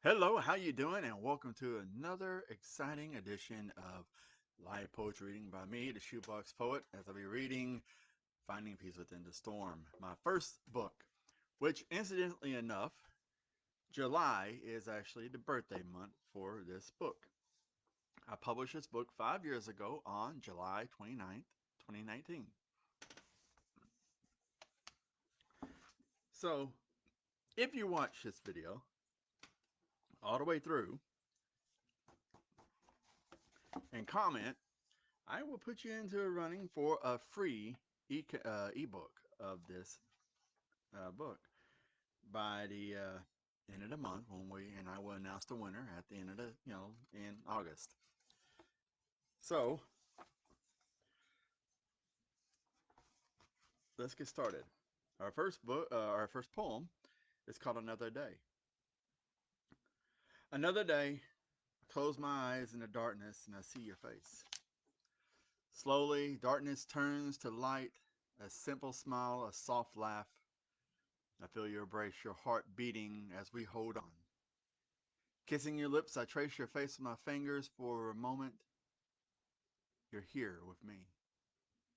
Hello, how you doing? And welcome to another exciting edition of live poetry reading by me, the Shoebox Poet, as I'll be reading Finding Peace Within the Storm, my first book, which incidentally enough, July is actually the birthday month for this book. I published this book 5 years ago on July 29th, 2019. So, if you watch this video all the way through and comment, I will put you into a running for a free ebook of this book by the end of the month and I will announce the winner at the end of in August. So let's get started. Our first poem is called Another Day. Another day, I close my eyes in the darkness and I see your face. Slowly, darkness turns to light, a simple smile, a soft laugh. I feel your embrace, your heart beating as we hold on. Kissing your lips, I trace your face with my fingers. For a moment, you're here with me.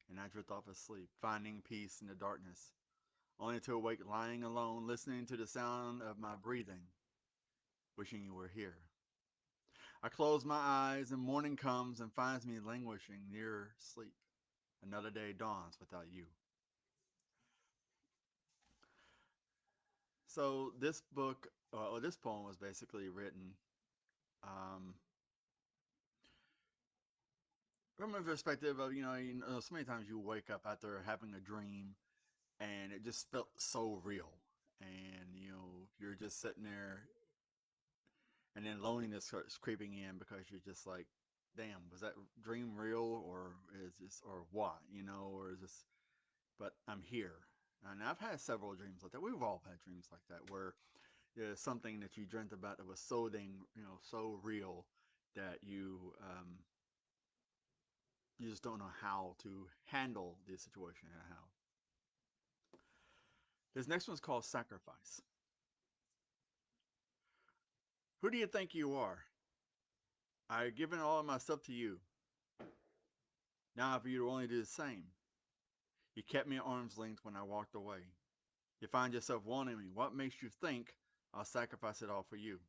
And I drift off asleep, finding peace in the darkness, only to awake lying alone, listening to the sound of my breathing, wishing you were here. I close my eyes and morning comes and finds me languishing near sleep. Another day dawns without you. So this poem was basically written um, from a perspective of so many times you wake up after having a dream and it just felt so real, and you're just sitting there, and then loneliness starts creeping in because you're just like, damn, was that dream real, or is this, or what, or is this, but I'm here. And I've had several dreams like that. We've all had dreams like that where there's something that you dreamt about that was so dang, so real that you just don't know how to handle the situation and how. This next one's called Sacrifice. Who do you think you are? I have given all of myself to you. Now for you to only do the same. You kept me at arm's length when I walked away. You find yourself wanting me. What makes you think I'll sacrifice it all for you?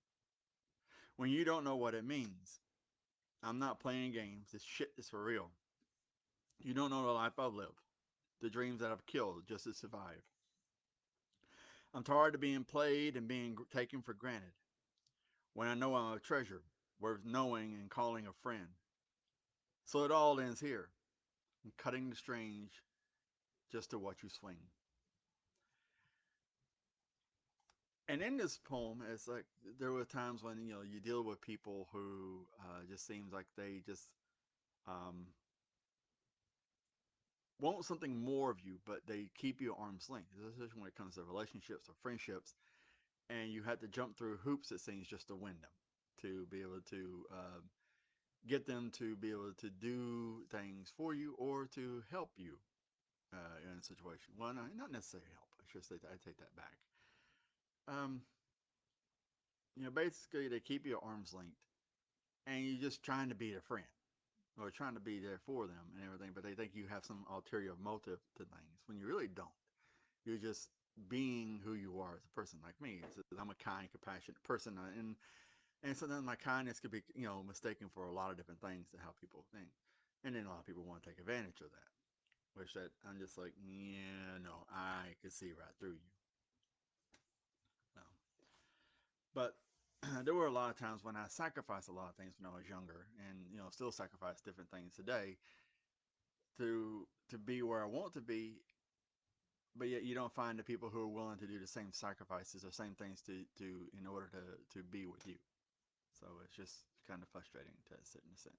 When you don't know what it means. I'm not playing games. This shit is for real. You don't know the life I've lived. The dreams that I've killed just to survive. I'm tired of being played and being taken for granted. When I know I'm a treasure, worth knowing and calling a friend. So it all ends here. I'm cutting the strings just to watch you swing. And in this poem, it's like there were times when you deal with people who just seems like they just um, want something more of you, but they keep you at arm's length, especially when it comes to relationships or friendships, and you have to jump through hoops, it seems, just to win them, to be able to get them to be able to do things for you or to help you in a situation. Well, no, not necessarily help. I should say that. I take that back. Um, basically they keep you at arm's length, and you're just trying to be their friend or trying to be there for them and everything, but they think you have some ulterior motive to things when you really don't. You're just being who you are as a person. Like me, I'm a kind, compassionate person, and sometimes my kindness could be mistaken for a lot of different things to how people think, and then a lot of people want to take advantage of that. Which that I'm just like, yeah, no, I could see right through you. No. But there were a lot of times when I sacrificed a lot of things when I was younger, and still sacrifice different things today to be where I want to be. But yet you don't find the people who are willing to do the same sacrifices or same things to in order to be with you. So it's just kind of frustrating to sit in a sense.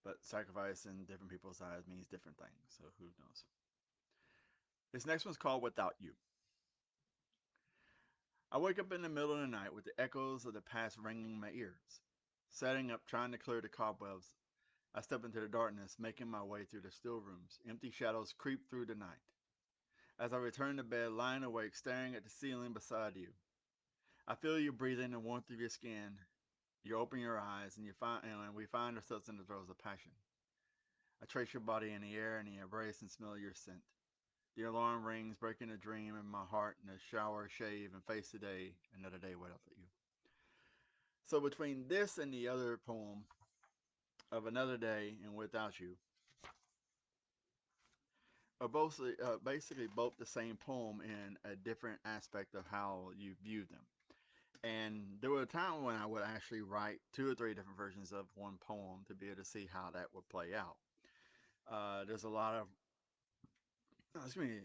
But sacrifice in different people's eyes means different things. So who knows? This next one's called Without You. I wake up in the middle of the night with the echoes of the past ringing in my ears. Setting up, trying to clear the cobwebs, I step into the darkness, making my way through the still rooms. Empty shadows creep through the night. As I return to bed, lying awake, staring at the ceiling beside you, I feel you breathing the warmth of your skin. You open your eyes and we find ourselves in the throes of passion. I trace your body in the air and the embrace and smell your scent. The alarm rings, breaking a dream in my heart in a shower, shave, and face the day, another day without you. So between this and the other poem of Another Day and Without You are both basically both the same poem in a different aspect of how you view them. And there was a time when I would actually write two or three different versions of one poem to be able to see how that would play out. There's a lot of, excuse me,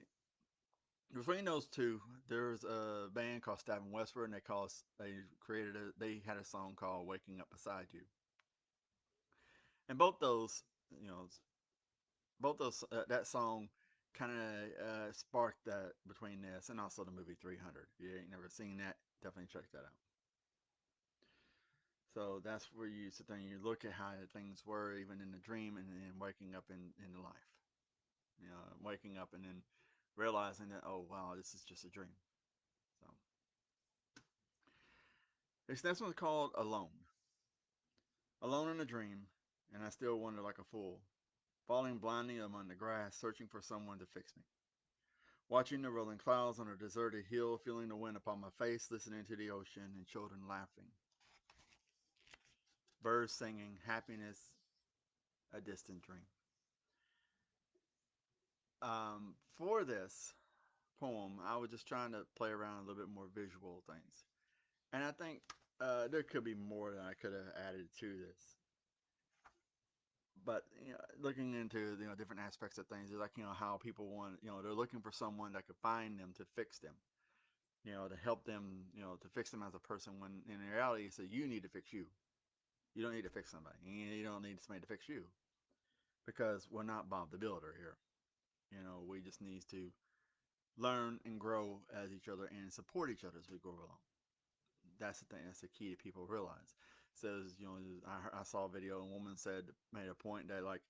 between those two, there's a band called Stabbing Westward, and they had a song called "Waking Up Beside You," and both those, you know, both those that song kind of sparked that between this and also the movie 300. If you ain't never seen that, definitely check that out. So that's where you sit there and you look at how things were even in the dream and then waking up in the life. You know, waking up and then realizing that, oh wow, this is just a dream. So this next one's called Alone. Alone in a dream, and I still wonder like a fool, falling blindly among the grass, searching for someone to fix me. Watching the rolling clouds on a deserted hill, feeling the wind upon my face, listening to the ocean and children laughing. Birds singing, happiness, a distant dream. For this poem, I was just trying to play around a little bit more visual things. And I think there could be more that I could have added to this. But looking into different aspects of things, like how people want, they're looking for someone that could find them to fix them, to help them, to fix them as a person. When in reality, it's that you need to fix you. You don't need to fix somebody. You don't need somebody to fix you because we're not Bob the Builder here. We just need to learn and grow as each other and support each other as we go along. That's the thing. That's the key to people realize. Says I saw a video and a woman made a point that like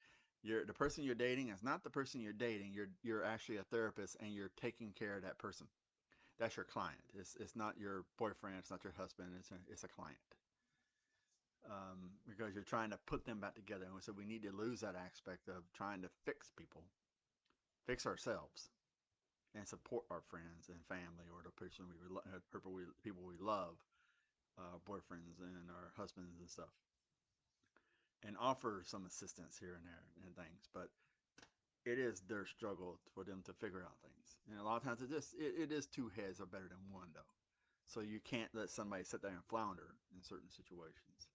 the person you're dating is not the person you're dating. You're actually a therapist and you're taking care of that person. That's your client. It's not your boyfriend. It's not your husband. It's a client. Because you're trying to put them back together. And so we need to lose that aspect of trying to fix people, fix ourselves, and support our friends and family or the person people we love, boyfriends and our husbands and stuff, and offer some assistance here and there and things. But it is their struggle for them to figure out things, and a lot of times it is two heads are better than one though. So you can't let somebody sit there and flounder in certain situations.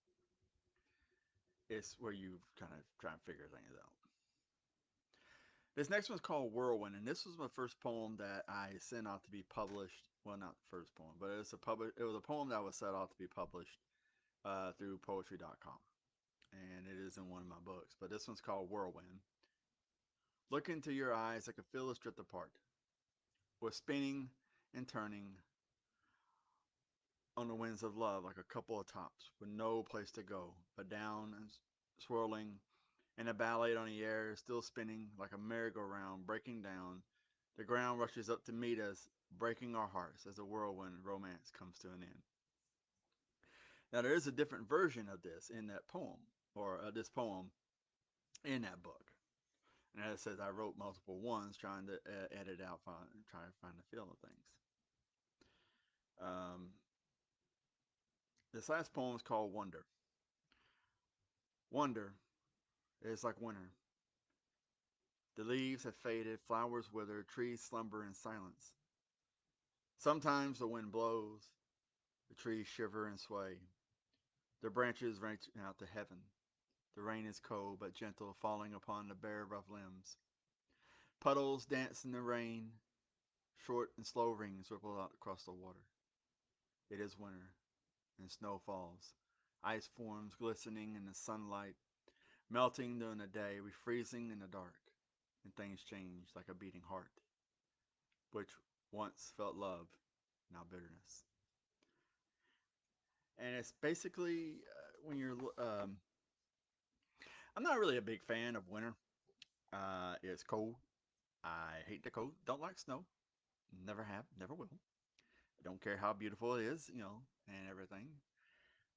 It's where you kind of try and figure things out. This next one's called Whirlwind, and this was my first poem that I sent out to be published. Well, not the first poem, but it was a poem that was set out to be published through poetry.com, and it is in one of my books. But this one's called Whirlwind. Look into your eyes, I can feel us drift apart. We're spinning and turning on the winds of love like a couple of tops with no place to go but down and swirling. And a ballet on the air is still spinning like a merry-go-round, breaking down. The ground rushes up to meet us, breaking our hearts as a whirlwind romance comes to an end. Now, there is a different version of this in that poem, or this poem in that book. And as it says, I wrote multiple ones trying to edit out, try to find the feel of things. Um, this last poem is called Wonder. Wonder is like winter. The leaves have faded, flowers wither, trees slumber in silence. Sometimes the wind blows, the trees shiver and sway. Their branches reach out to heaven. The rain is cold but gentle, falling upon the bare, rough limbs. Puddles dance in the rain. Short and slow rings ripple out across the water. It is winter, and snow falls. Ice forms glistening in the sunlight, melting during the day, refreezing in the dark. And things change like a beating heart, which once felt love, now bitterness. And it's basically when you're. I'm not really a big fan of winter. It's cold. I hate the cold. Don't like snow. Never have. Never will. Don't care how beautiful it is, and everything.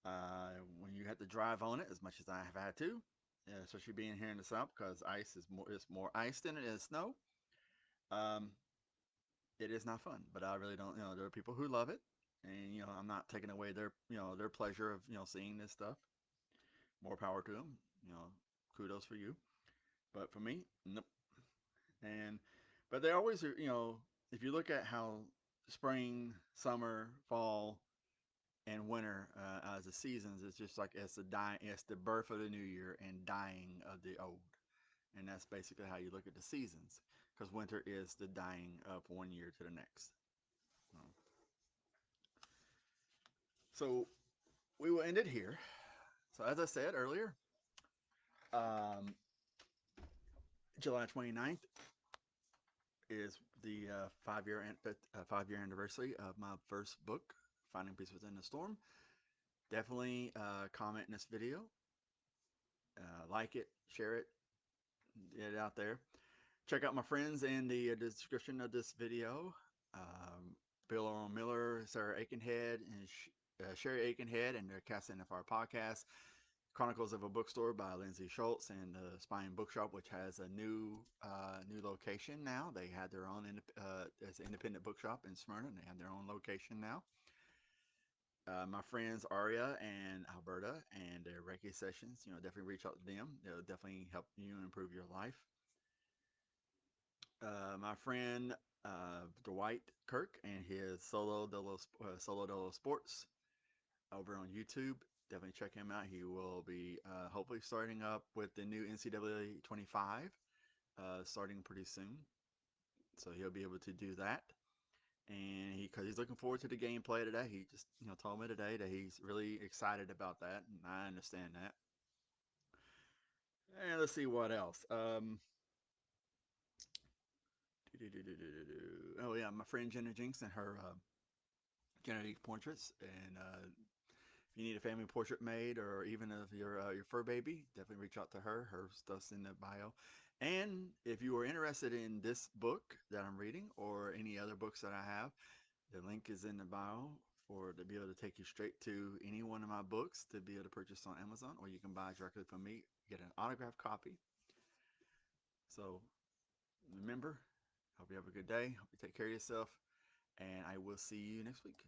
When you have to drive on it, as much as I have had to, especially being here in the South, because ice is more ice than it is snow. Um, it is not fun, but I really don't. There are people who love it, and I'm not taking away their pleasure of seeing this stuff. More power to them. Kudos for you. But for me, nope. And but they always are. If you look at how spring, summer, fall, and winter as the seasons, it's just like it's the birth of the new year and dying of the old, and that's basically how you look at the seasons. Because winter is the dying of one year to the next. So we will end it here. So as I said earlier, um, July 29th is the 5-year anniversary of my first book, Finding Peace Within the Storm. Definitely comment in this video, like it, share it, get it out there. Check out my friends in the description of this video. Bill Oral Miller, Sarah Aikenhead, and Sherry Aikenhead, and their Cast NFR podcast. Chronicles of a Bookstore by Lindsay Schultz, and the Spine Bookshop, which has a new location now. They had their own as an independent bookshop in Smyrna, and they have their own location now. My friends Aria and Alberta and their Reiki sessions, definitely reach out to them. They'll definitely help you improve your life. My friend Dwight Kirk and his Solo Dolo Sports over on YouTube. Definitely check him out. He will be hopefully starting up with the new NCAA 25 starting pretty soon. So he'll be able to do that. And because he's looking forward to the gameplay today, he just told me today that he's really excited about that, and I understand that. And let's see what else. Oh yeah, my friend Jenna Jinks and her genetic portraits, and if you need a family portrait made, or even of your fur baby, definitely reach out to her. Her stuff's in the bio. And if you are interested in this book that I'm reading, or any other books that I have, the link is in the bio to be able to take you straight to any one of my books to be able to purchase on Amazon, or you can buy directly from me, get an autographed copy. So remember, hope you have a good day. Hope you take care of yourself, and I will see you next week.